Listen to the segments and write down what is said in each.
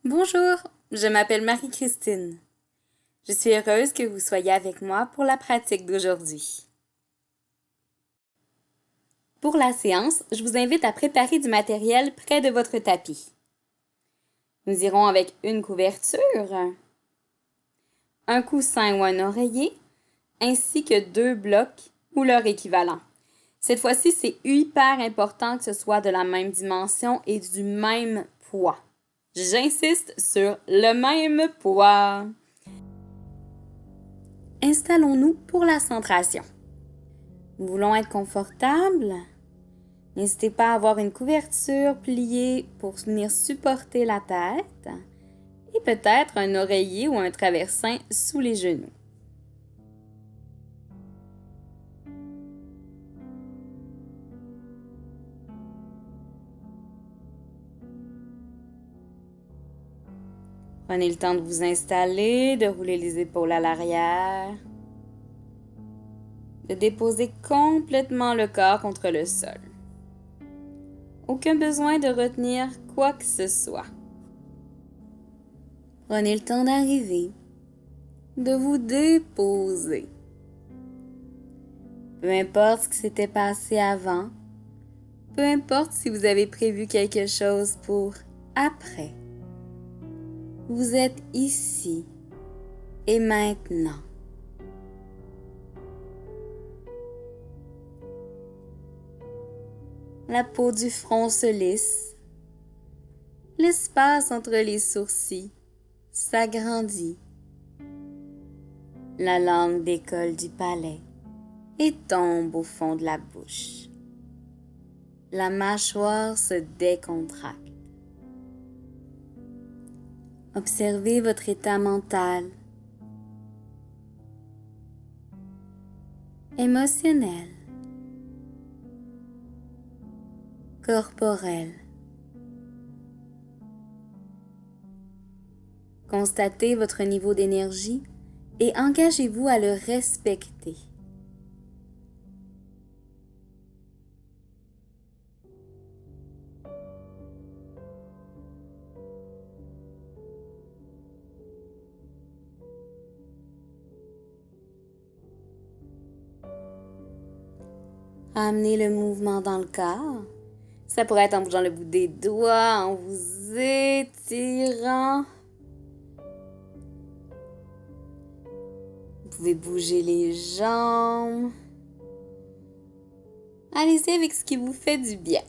Bonjour, je m'appelle Marie-Christine. Je suis heureuse que vous soyez avec moi pour la pratique d'aujourd'hui. Pour la séance, je vous invite à préparer du matériel près de votre tapis. Nous irons avec une couverture, un coussin ou un oreiller, ainsi que 2 blocs ou leur équivalent. Cette fois-ci, c'est hyper important que ce soit de la même dimension et du même poids. J'insiste sur le même poids. Installons-nous pour la centration. Nous voulons être confortables. N'hésitez pas à avoir une couverture pliée pour venir supporter la tête et peut-être un oreiller ou un traversin sous les genoux. Prenez le temps de vous installer, de rouler les épaules à l'arrière, de déposer complètement le corps contre le sol. Aucun besoin de retenir quoi que ce soit. Prenez le temps d'arriver, de vous déposer. Peu importe ce qui s'était passé avant, peu importe si vous avez prévu quelque chose pour après. Vous êtes ici et maintenant. La peau du front se lisse. L'espace entre les sourcils s'agrandit. La langue décolle du palais et tombe au fond de la bouche. La mâchoire se décontracte. Observez votre état mental, émotionnel, corporel. Constatez votre niveau d'énergie et engagez-vous à le respecter. Amenez le mouvement dans le corps. Ça pourrait être en bougeant le bout des doigts, en vous étirant. Vous pouvez bouger les jambes. Allez-y avec ce qui vous fait du bien.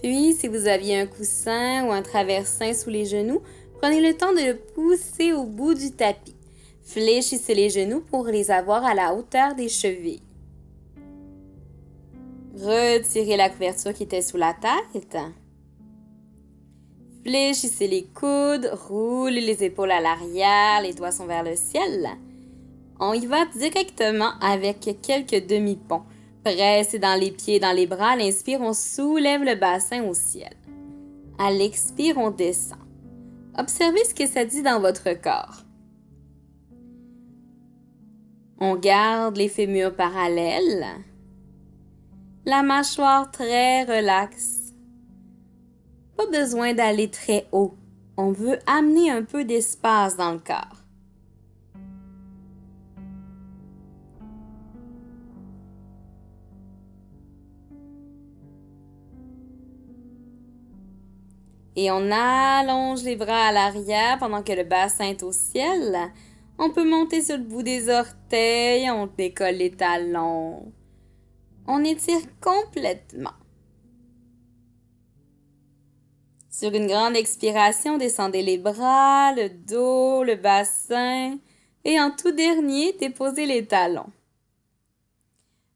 Puis, si vous aviez un coussin ou un traversin sous les genoux, prenez le temps de le pousser au bout du tapis. Fléchissez les genoux pour les avoir à la hauteur des chevilles. Retirez la couverture qui était sous la tête. Fléchissez les coudes, roulez les épaules à l'arrière, les doigts sont vers le ciel. On y va directement avec quelques demi-ponts. Pressez dans les pieds et dans les bras. À l'inspire, on soulève le bassin au ciel. À l'expire, on descend. Observez ce que ça dit dans votre corps. On garde les fémurs parallèles. La mâchoire très relaxe. Pas besoin d'aller très haut. On veut amener un peu d'espace dans le corps. Et on allonge les bras à l'arrière pendant que le bassin est au ciel. On peut monter sur le bout des orteils, on décolle les talons. On étire complètement. Sur une grande expiration, descendez les bras, le dos, le bassin et en tout dernier, déposez les talons.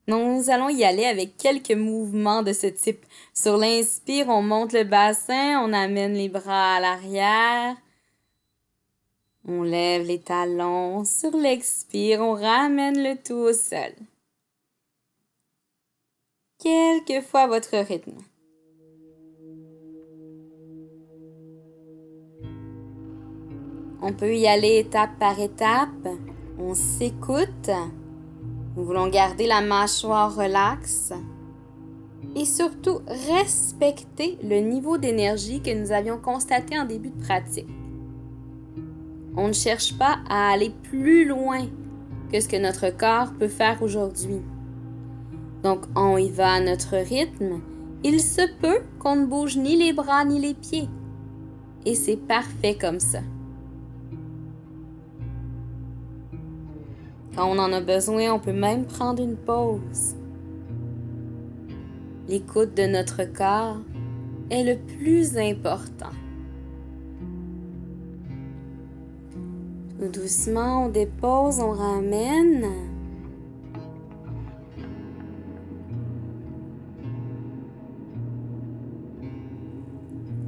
Nous allons y aller avec quelques mouvements de ce type. Sur l'inspire, on monte le bassin, on amène les bras à l'arrière. On lève les talons. Sur l'expire, on ramène le tout au sol. Quelques fois votre rythme. On peut y aller étape par étape. On s'écoute. Nous voulons garder la mâchoire relaxe. Et surtout, respecter le niveau d'énergie que nous avions constaté en début de pratique. On ne cherche pas à aller plus loin que ce que notre corps peut faire aujourd'hui. Donc, on y va à notre rythme. Il se peut qu'on ne bouge ni les bras ni les pieds. Et c'est parfait comme ça. Quand on en a besoin, on peut même prendre une pause. L'écoute de notre corps est le plus important. Tout doucement, on dépose, on ramène.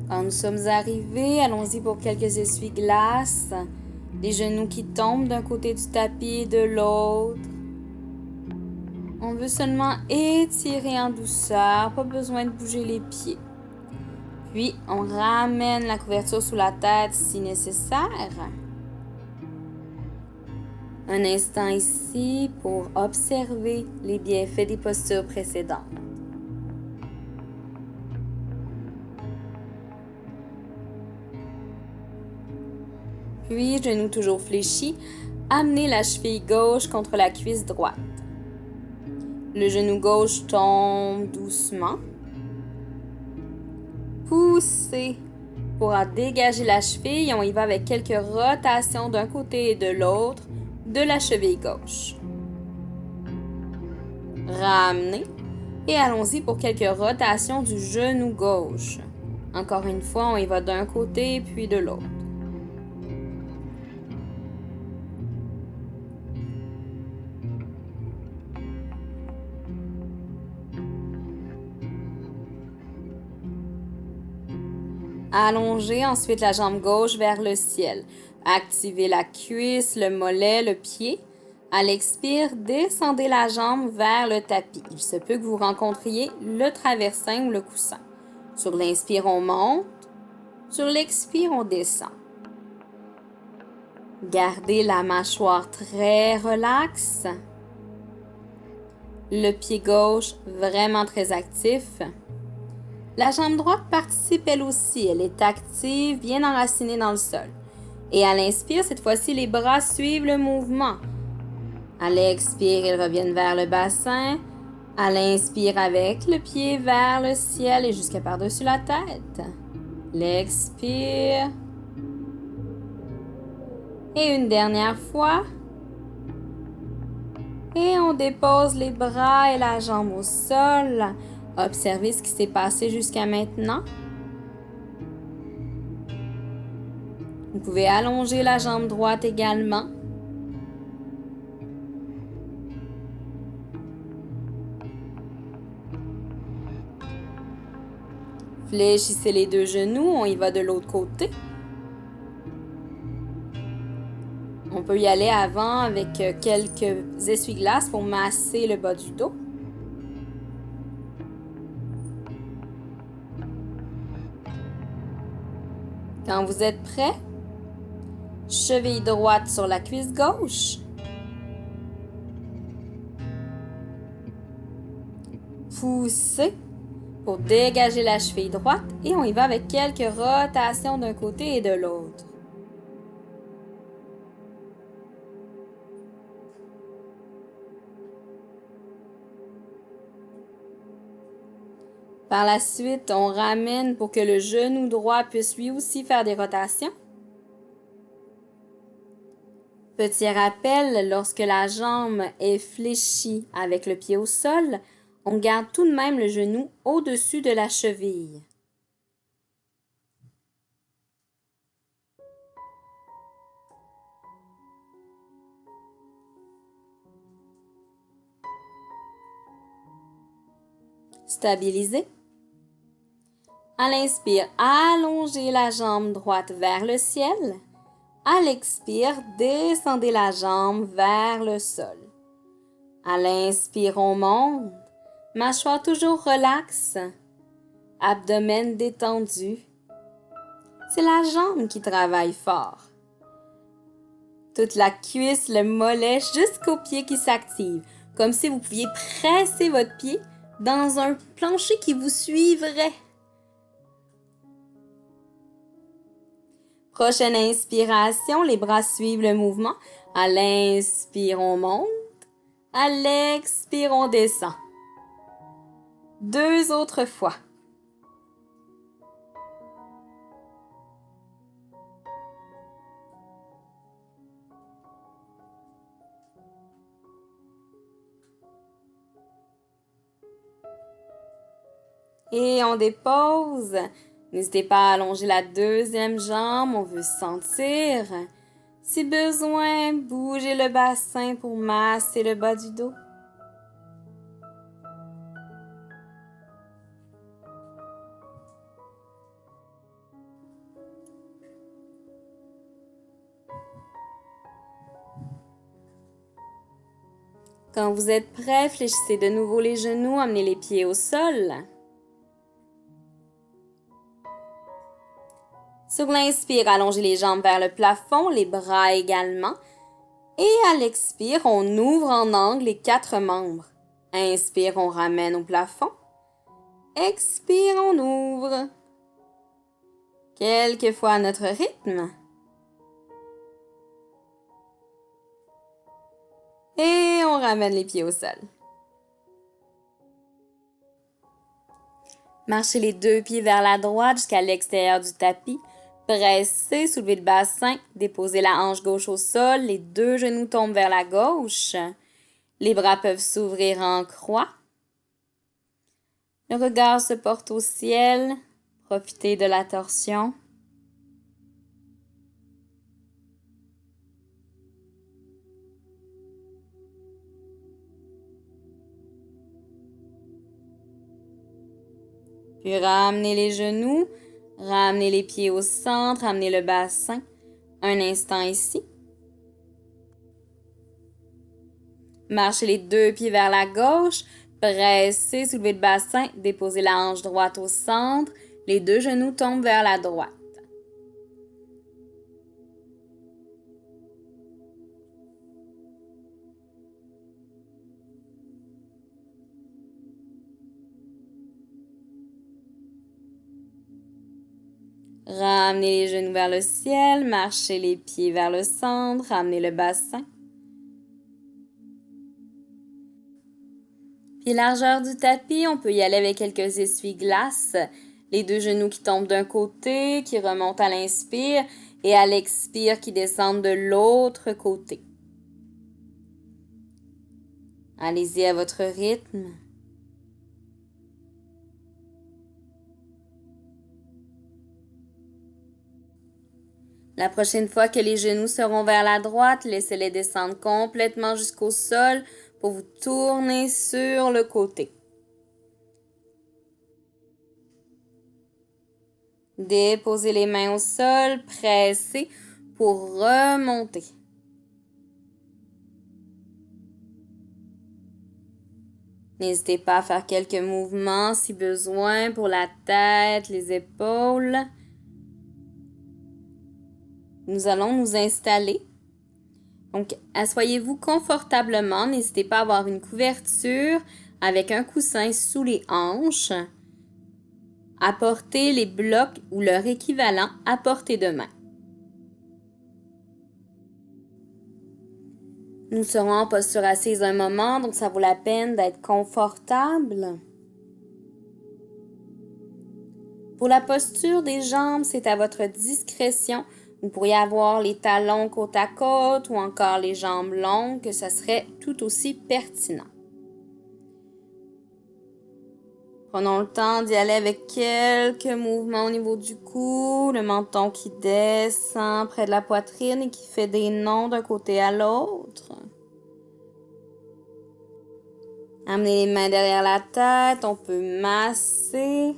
Quand nous sommes arrivés, allons-y pour quelques essuie-glaces. Les genoux qui tombent d'un côté du tapis et de l'autre. On veut seulement étirer en douceur, pas besoin de bouger les pieds. Puis, on ramène la couverture sous la tête si nécessaire. Un instant ici pour observer les bienfaits des postures précédentes. Puis, genoux toujours fléchis, amenez la cheville gauche contre la cuisse droite. Le genou gauche tombe doucement. Poussez pour en dégager la cheville. On y va avec quelques rotations d'un côté et de l'autre de la cheville gauche. Ramenez et allons-y pour quelques rotations du genou gauche. Encore une fois, on y va d'un côté puis de l'autre. Allongez ensuite la jambe gauche vers le ciel. Activez la cuisse, le mollet, le pied. À l'expire, descendez la jambe vers le tapis. Il se peut que vous rencontriez le traversin ou le coussin. Sur l'inspire, on monte. Sur l'expire, on descend. Gardez la mâchoire très relaxe. Le pied gauche vraiment très actif. La jambe droite participe elle aussi. Elle est active, bien enracinée dans le sol. Et à l'inspire, cette fois-ci, les bras suivent le mouvement. À l'expire, ils reviennent vers le bassin. À l'inspire, avec le pied vers le ciel et jusqu'à par-dessus la tête. L'expire. Et une dernière fois. Et on dépose les bras et la jambe au sol. Observez ce qui s'est passé jusqu'à maintenant. Vous pouvez allonger la jambe droite également. Fléchissez les deux genoux, on y va de l'autre côté. On peut y aller avant avec quelques essuie-glaces pour masser le bas du dos. Quand vous êtes prêt, cheville droite sur la cuisse gauche. Poussez pour dégager la cheville droite et on y va avec quelques rotations d'un côté et de l'autre. Par la suite, on ramène pour que le genou droit puisse lui aussi faire des rotations. Petit rappel, lorsque la jambe est fléchie avec le pied au sol, on garde tout de même le genou au-dessus de la cheville. Stabilisez. À l'inspire, allongez la jambe droite vers le ciel. À l'expire, descendez la jambe vers le sol. À l'inspire, on monte. Mâchoire toujours relaxe. Abdomen détendu. C'est la jambe qui travaille fort. toute la cuisse, le mollet, jusqu'au pied qui s'active, comme si vous pouviez presser votre pied dans un plancher qui vous suivrait. Prochaine inspiration, les bras suivent le mouvement. À l'inspire, on monte. À l'expire, on descend. 2 autres fois. Et on dépose. N'hésitez pas à allonger la deuxième jambe, on veut sentir. Si besoin, bougez le bassin pour masser le bas du dos. Quand vous êtes prêt, fléchissez de nouveau les genoux, amenez les pieds au sol. Sur l'inspire, allongez les jambes vers le plafond, les bras également. Et à l'expire, on ouvre en angle les 4 membres. Inspire, on ramène au plafond. Expire, on ouvre. Quelques fois à notre rythme. Et on ramène les pieds au sol. Marchez les 2 pieds vers la droite jusqu'à l'extérieur du tapis. Pressez, soulevez le bassin, déposez la hanche gauche au sol, les 2 genoux tombent vers la gauche. Les bras peuvent s'ouvrir en croix. Le regard se porte au ciel. Profitez de la torsion. Puis ramenez les genoux, ramenez les pieds au centre, ramenez le bassin. Un instant ici. Marchez les 2 pieds vers la gauche. Pressez, soulevez le bassin, déposez la hanche droite au centre. Les 2 genoux tombent vers la droite. Ramenez les genoux vers le ciel, marchez les pieds vers le centre, ramenez le bassin. Puis largeur du tapis, on peut y aller avec quelques essuie-glaces. Les 2 genoux qui tombent d'un côté, qui remontent à l'inspire, et à l'expire qui descendent de l'autre côté. Allez-y à votre rythme. La prochaine fois que les genoux seront vers la droite, laissez-les descendre complètement jusqu'au sol pour vous tourner sur le côté. Déposez les mains au sol, pressez pour remonter. N'hésitez pas à faire quelques mouvements si besoin pour la tête, les épaules. Nous allons nous installer. Donc, asseyez-vous confortablement. N'hésitez pas à avoir une couverture avec un coussin sous les hanches. Apportez les blocs ou leur équivalent à portée de main. Nous serons en posture assise un moment, donc ça vaut la peine d'être confortable. Pour la posture des jambes, c'est à votre discrétion. Vous pourriez avoir les talons côte à côte ou encore les jambes longues, que ça serait tout aussi pertinent. Prenons le temps d'y aller avec quelques mouvements au niveau du cou, le menton qui descend près de la poitrine et qui fait des nons d'un côté à l'autre. Amenez les mains derrière la tête, on peut masser.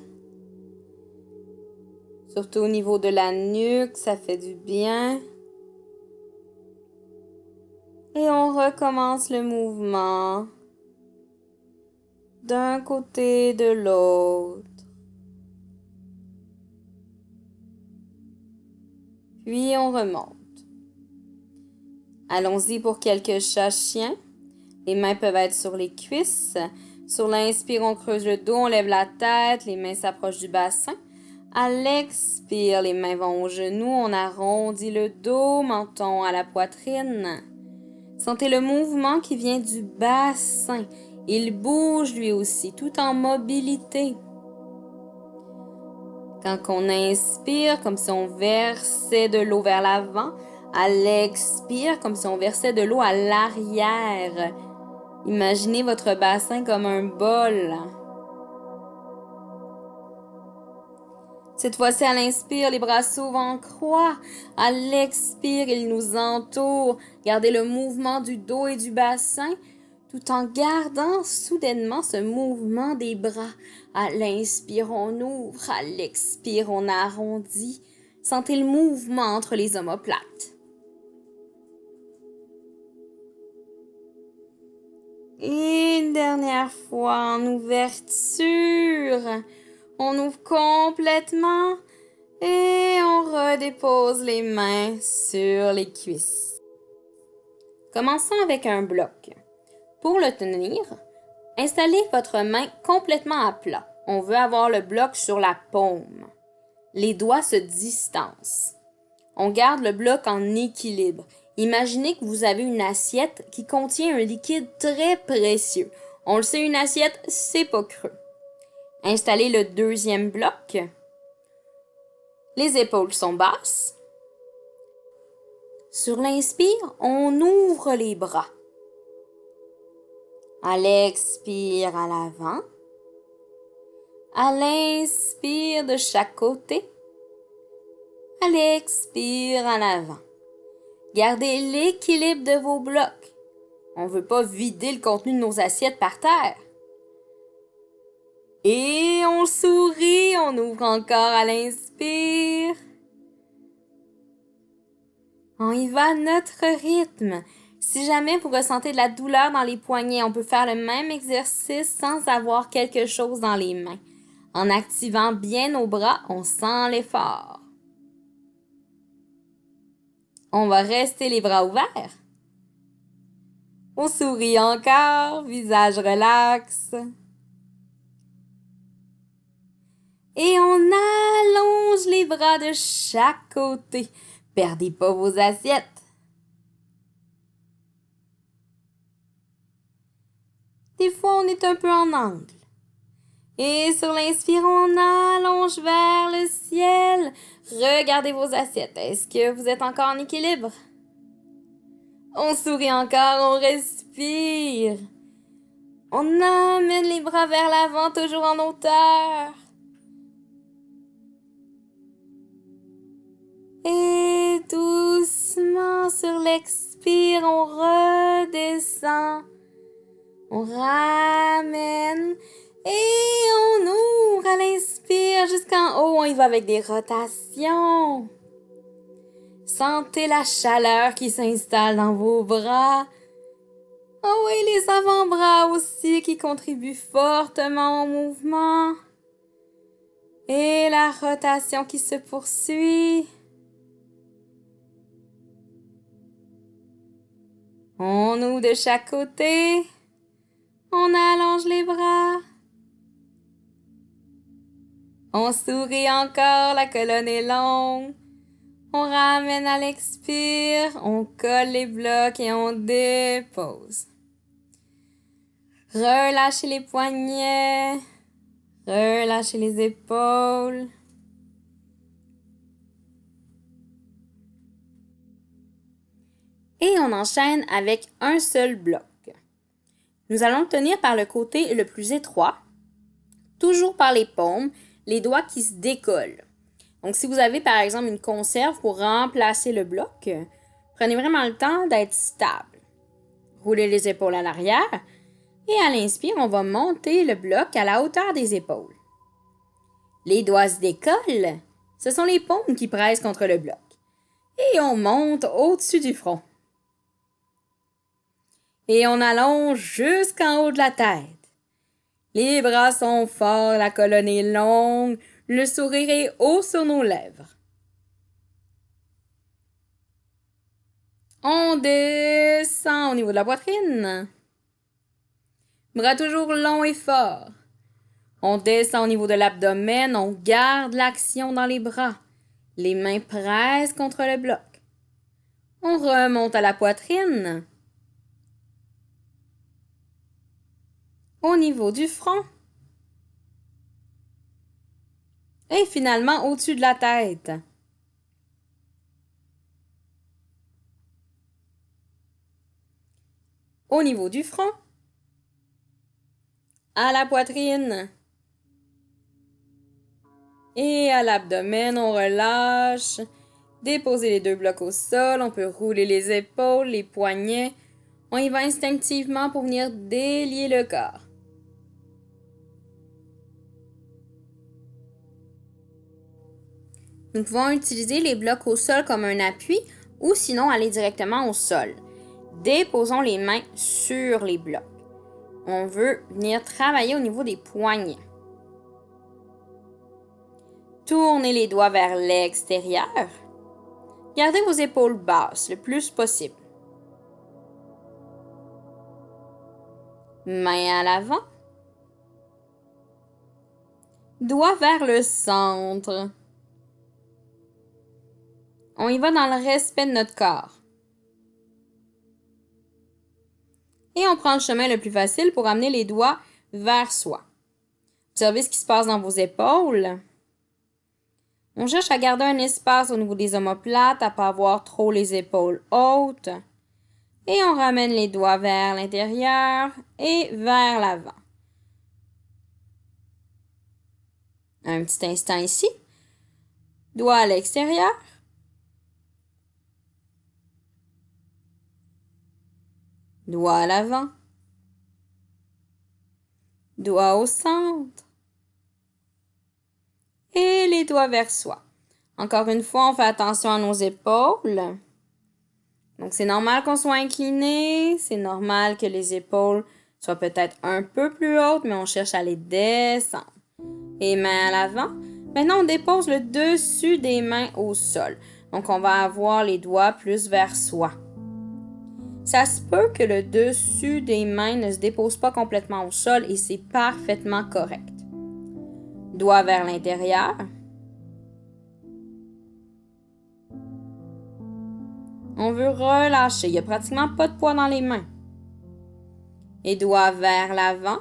Surtout au niveau de la nuque, ça fait du bien. Et on recommence le mouvement d'un côté de l'autre. Puis on remonte. Allons-y pour quelques chats-chiens. Les mains peuvent être sur les cuisses. Sur l'inspire, on creuse le dos, on lève la tête, les mains s'approchent du bassin. À l'expire, les mains vont aux genoux, on arrondit le dos, menton à la poitrine. Sentez le mouvement qui vient du bassin. Il bouge lui aussi, tout en mobilité. Quand on inspire, comme si on versait de l'eau vers l'avant, à l'expire, comme si on versait de l'eau à l'arrière. Imaginez votre bassin comme un bol. Cette fois-ci, à l'inspire, les bras s'ouvrent en croix. À l'expire, ils nous entourent. Gardez le mouvement du dos et du bassin, tout en gardant soudainement ce mouvement des bras. À l'inspire, on ouvre. À l'expire, on arrondit. Sentez le mouvement entre les omoplates. Et une dernière fois, en ouverture. On ouvre complètement et on redépose les mains sur les cuisses. Commençons avec un bloc. Pour le tenir, installez votre main complètement à plat. On veut avoir le bloc sur la paume. Les doigts se distancent. On garde le bloc en équilibre. Imaginez que vous avez une assiette qui contient un liquide très précieux. On le sait, une assiette, c'est pas creux. Installez le deuxième bloc. Les épaules sont basses. Sur l'inspire, on ouvre les bras. À l'expire, à l'avant. À l'inspire, de chaque côté. À l'expire, en avant. Gardez l'équilibre de vos blocs. On ne veut pas vider le contenu de nos assiettes par terre. Et on sourit, on ouvre encore à l'inspire. On y va à notre rythme. Si jamais vous ressentez de la douleur dans les poignets, on peut faire le même exercice sans avoir quelque chose dans les mains. En activant bien nos bras, on sent l'effort. On va rester les bras ouverts. On sourit encore, visage relax. Et on allonge les bras de chaque côté. Perdez pas vos assiettes. Des fois, on est un peu en angle. Et sur l'inspire, on allonge vers le ciel. Regardez vos assiettes. Est-ce que vous êtes encore en équilibre? On sourit encore, on respire. On amène les bras vers l'avant, toujours en hauteur. Et doucement, sur l'expire, on redescend. On ramène et on ouvre à l'inspire jusqu'en haut. On y va avec des rotations. Sentez la chaleur qui s'installe dans vos bras. Oh oui, les avant-bras aussi qui contribuent fortement au mouvement. Et la rotation qui se poursuit. On ouvre de chaque côté. On allonge les bras. On sourit encore, la colonne est longue. On ramène à l'expire, on colle les blocs et on dépose. Relâchez les poignets. Relâchez les épaules. Et on enchaîne avec un seul bloc. Nous allons le tenir par le côté le plus étroit, toujours par les paumes, les doigts qui se décollent. Donc, si vous avez par exemple une conserve pour remplacer le bloc, prenez vraiment le temps d'être stable. Roulez les épaules à l'arrière et à l'inspire, on va monter le bloc à la hauteur des épaules. Les doigts se décollent, ce sont les paumes qui pressent contre le bloc. Et on monte au-dessus du front. Et on allonge jusqu'en haut de la tête. Les bras sont forts, la colonne est longue, le sourire est haut sur nos lèvres. On descend au niveau de la poitrine. Bras toujours longs et forts. On descend au niveau de l'abdomen, on garde l'action dans les bras. Les mains pressent contre le bloc. On remonte à la poitrine. Au niveau du front. Et finalement au-dessus de la tête. Au niveau du front. À la poitrine. Et à l'abdomen, on relâche. Déposez les deux blocs au sol. On peut rouler les épaules, les poignets. On y va instinctivement pour venir délier le corps. Nous pouvons utiliser les blocs au sol comme un appui ou sinon aller directement au sol. Déposons les mains sur les blocs. On veut venir travailler au niveau des poignets. Tournez les doigts vers l'extérieur. Gardez vos épaules basses le plus possible. Mains à l'avant. Doigts vers le centre. On y va dans le respect de notre corps. Et on prend le chemin le plus facile pour amener les doigts vers soi. Observez ce qui se passe dans vos épaules. On cherche à garder un espace au niveau des omoplates, à ne pas avoir trop les épaules hautes. Et on ramène les doigts vers l'intérieur et vers l'avant. Un petit instant ici. Doigts à l'extérieur. Doigt à l'avant. Doigt au centre. Et les doigts vers soi. Encore une fois, on fait attention à nos épaules. Donc, c'est normal qu'on soit incliné. C'est normal que les épaules soient peut-être un peu plus hautes, mais on cherche à les descendre. Et mains à l'avant. Maintenant, on dépose le dessus des mains au sol. Donc, on va avoir les doigts plus vers soi. Ça se peut que le dessus des mains ne se dépose pas complètement au sol et c'est parfaitement correct. Doigts vers l'intérieur. On veut relâcher. Il n'y a pratiquement pas de poids dans les mains. Et doigts vers l'avant.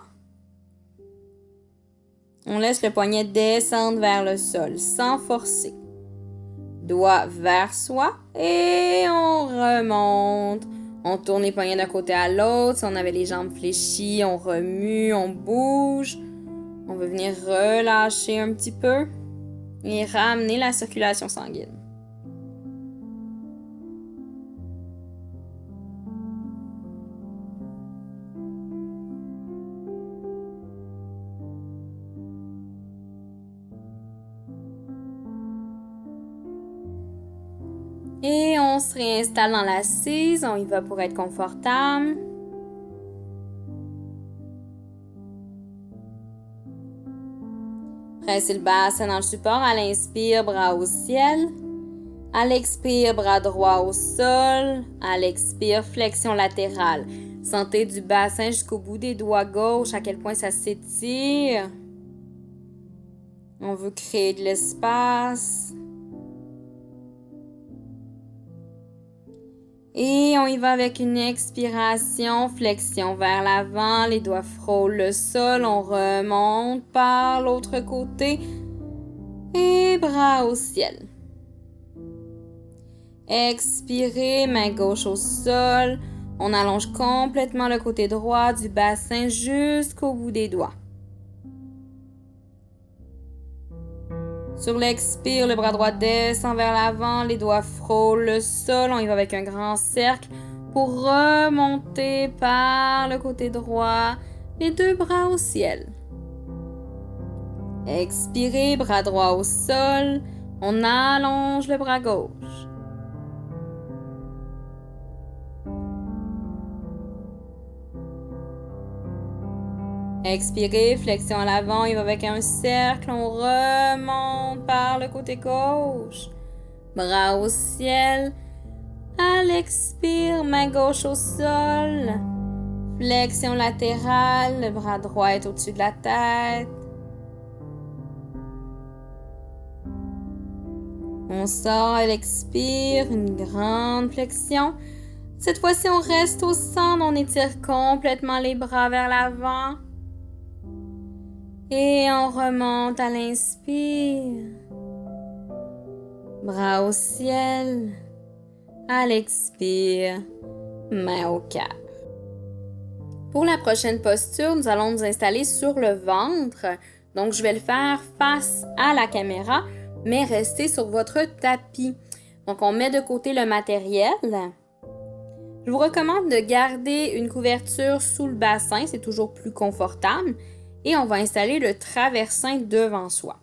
On laisse le poignet descendre vers le sol sans forcer. Doigts vers soi et on remonte. On tourne les poignets d'un côté à l'autre. Si on avait les jambes fléchies, on remue, on bouge. On veut venir relâcher un petit peu et ramener la circulation sanguine. Et on se réinstalle dans l'assise. On y va pour être confortable. Pressez le bassin dans le support. À l'inspire, bras au ciel. À l'expire, bras droit au sol. À l'expire, flexion latérale. Sentez du bassin jusqu'au bout des doigts gauche, à quel point ça s'étire. On veut créer de l'espace. Et on y va avec une expiration, flexion vers l'avant, les doigts frôlent le sol, on remonte par l'autre côté et bras au ciel. Expirez, main gauche au sol, on allonge complètement le côté droit du bassin jusqu'au bout des doigts. Sur l'expire, le bras droit descend vers l'avant, les doigts frôlent le sol. On y va avec un grand cercle pour remonter par le côté droit, les deux bras au ciel. Expirez, bras droit au sol. On allonge le bras gauche. Expirez, flexion à l'avant, il va avec un cercle, on remonte par le côté gauche. Bras au ciel. À À l'expire, main gauche au sol. Flexion latérale, le bras droit est au-dessus de la tête. On sort à l'expire, une grande flexion. Cette fois-ci, on reste au centre, on étire complètement les bras vers l'avant. Et on remonte à l'inspire. Bras au ciel. À l'expire, main au cœur. Pour la prochaine posture, nous allons nous installer sur le ventre. Donc, je vais le faire face à la caméra, mais rester sur votre tapis. Donc, on met de côté le matériel. Je vous recommande de garder une couverture sous le bassin, c'est toujours plus confortable. Et on va installer le traversin devant soi.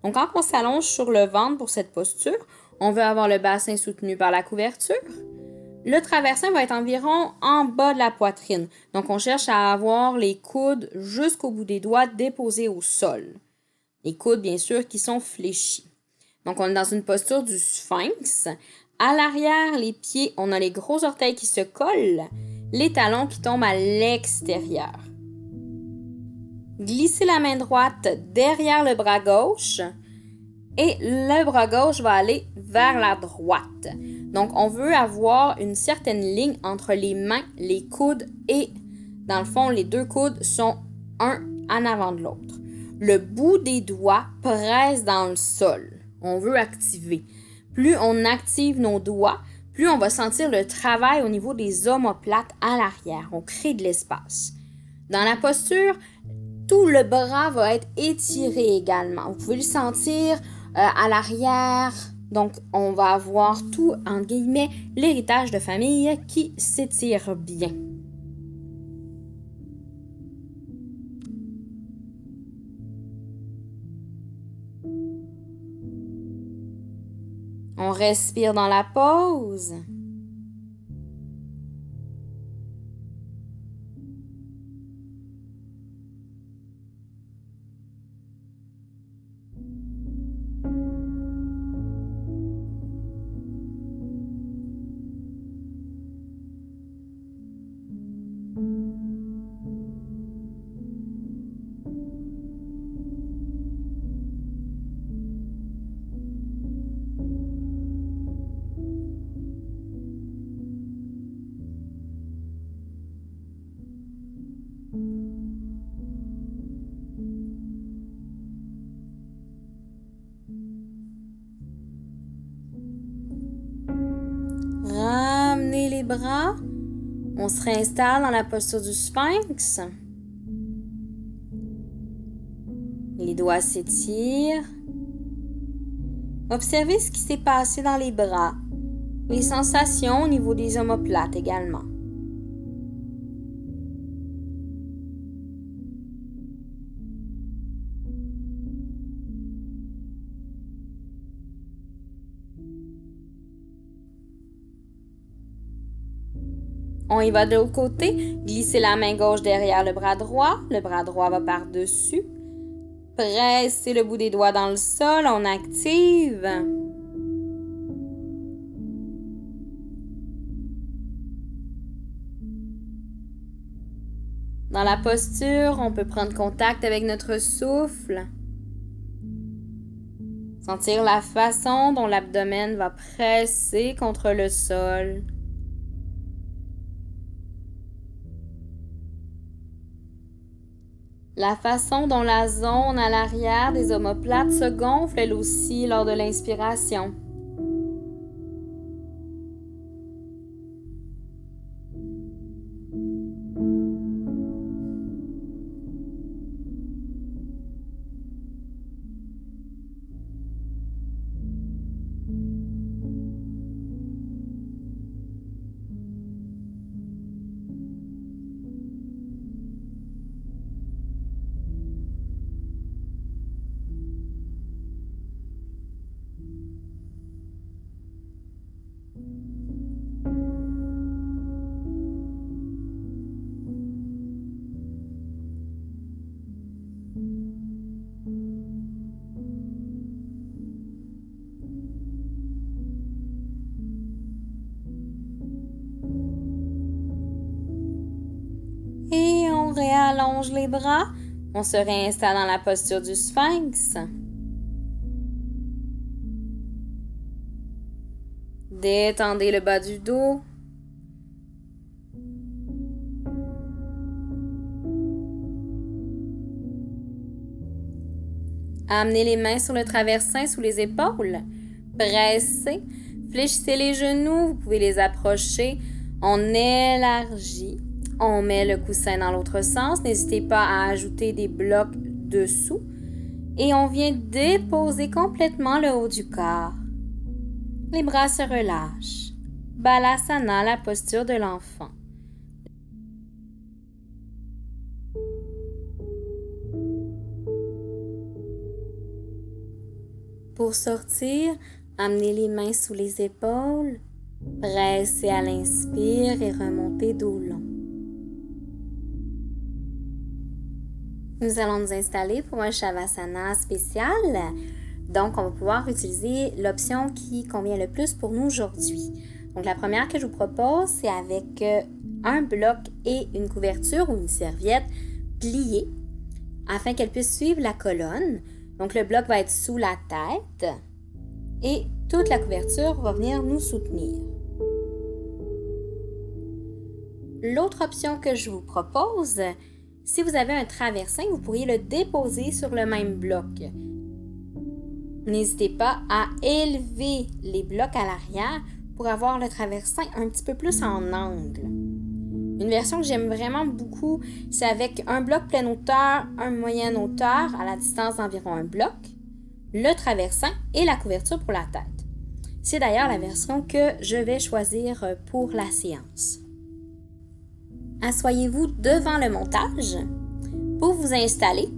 Donc, quand on s'allonge sur le ventre pour cette posture, on veut avoir le bassin soutenu par la couverture. Le traversin va être environ en bas de la poitrine. Donc, on cherche à avoir les coudes jusqu'au bout des doigts déposés au sol. Les coudes, bien sûr, qui sont fléchis. Donc, on est dans une posture du sphinx. À l'arrière, les pieds, on a les gros orteils qui se collent, les talons qui tombent à l'extérieur. Glissez la main droite derrière le bras gauche et le bras gauche va aller vers la droite. Donc, on veut avoir une certaine ligne entre les mains, les coudes et, dans le fond, les deux coudes sont un en avant de l'autre. Le bout des doigts presse dans le sol. On veut activer. Plus on active nos doigts, plus on va sentir le travail au niveau des omoplates à l'arrière. On crée de l'espace. Dans la posture, tout le bras va être étiré également. Vous pouvez le sentir à l'arrière. Donc, on va avoir tout, en guillemets, l'héritage de famille qui s'étire bien. On respire dans la pause. Ramenez les bras. On se réinstalle dans la posture du sphinx. Les doigts s'étirent. Observez ce qui s'est passé dans les bras. Les sensations au niveau des omoplates également. On y va de l'autre côté. Glissez la main gauche derrière le bras droit. Le bras droit va par-dessus. Pressez le bout des doigts dans le sol. On active. Dans la posture, on peut prendre contact avec notre souffle. Sentir la façon dont l'abdomen va presser contre le sol. La façon dont la zone à l'arrière des omoplates se gonfle elle aussi lors de l'inspiration. ouvre et allonge les bras. On se réinstalle dans la posture du sphinx. Détendez le bas du dos. Amenez les mains sur le traversin sous les épaules. Pressez. Fléchissez les genoux. Vous pouvez les approcher. On élargit. On met le coussin dans l'autre sens. N'hésitez pas à ajouter des blocs dessous. Et on vient déposer complètement le haut du corps. Les bras se relâchent. Balasana, la posture de l'enfant. Pour sortir, amenez les mains sous les épaules, pressez à l'inspire et remontez dos long. Nous allons nous installer pour un Shavasana spécial. Donc, on va pouvoir utiliser l'option qui convient le plus pour nous aujourd'hui. Donc, la première que je vous propose, c'est avec un bloc et une couverture ou une serviette pliée afin qu'elle puisse suivre la colonne. Donc, le bloc va être sous la tête et toute la couverture va venir nous soutenir. L'autre option que je vous propose, si vous avez un traversin, vous pourriez le déposer sur le même bloc. N'hésitez pas à élever les blocs à l'arrière pour avoir le traversin un petit peu plus en angle. Une version que j'aime vraiment beaucoup, c'est avec un bloc pleine hauteur, un moyenne hauteur à la distance d'environ un bloc, le traversin et la couverture pour la tête. C'est d'ailleurs la version que je vais choisir pour la séance. Assoyez-vous devant le montage. Pour vous installer,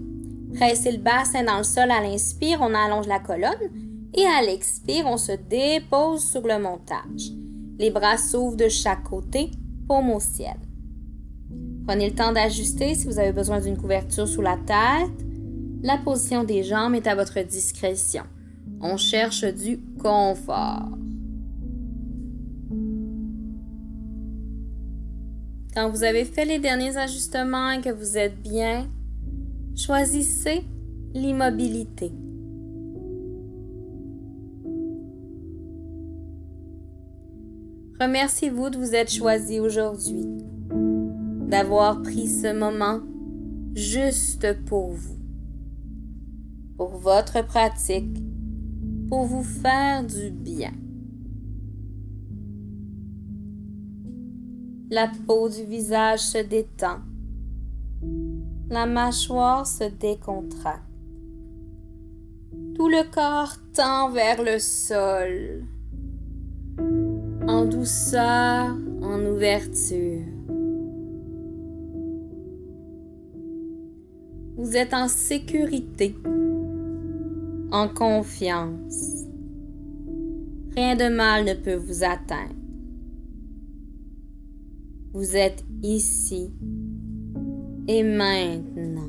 pressez le bassin dans le sol à l'inspire, on allonge la colonne et à l'expire, on se dépose sur le montage. Les bras s'ouvrent de chaque côté, paume au ciel. Prenez le temps d'ajuster si vous avez besoin d'une couverture sous la tête. La position des jambes est à votre discrétion. On cherche du confort. Quand vous avez fait les derniers ajustements et que vous êtes bien, choisissez l'immobilité. Remerciez-vous de vous être choisi aujourd'hui, d'avoir pris ce moment juste pour vous, pour votre pratique, pour vous faire du bien. La peau du visage se détend, la mâchoire se décontracte, tout le corps tend vers le sol, en douceur, en ouverture. Vous êtes en sécurité, en confiance. Rien de mal ne peut vous atteindre. Vous êtes ici et maintenant.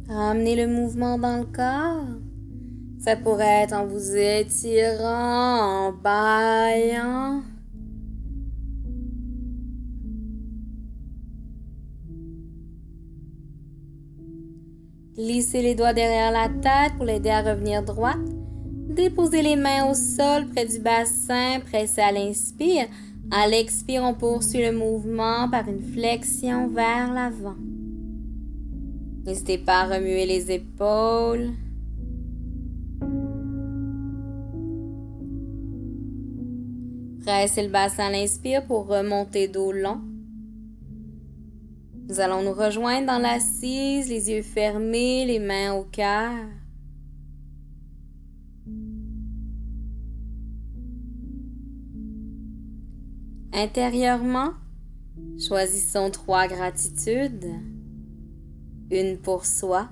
Ramenez le mouvement dans le corps. Ça pourrait être en vous étirant, en bâillant. Glissez les doigts derrière la tête pour l'aider à revenir droite. Déposez les mains au sol près du bassin, pressez à l'inspire. À l'expire, on poursuit le mouvement par une flexion vers l'avant. N'hésitez pas à remuer les épaules. Pressez le bassin à l'inspire pour remonter dos long. Nous allons nous rejoindre dans l'assise, les yeux fermés, les mains au cœur. Intérieurement, Choisissons 3 gratitudes. Une pour soi.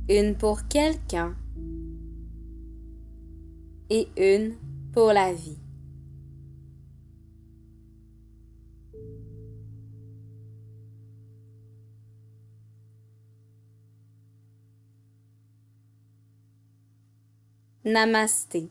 Une pour quelqu'un. Et une pour la vie. Namasté.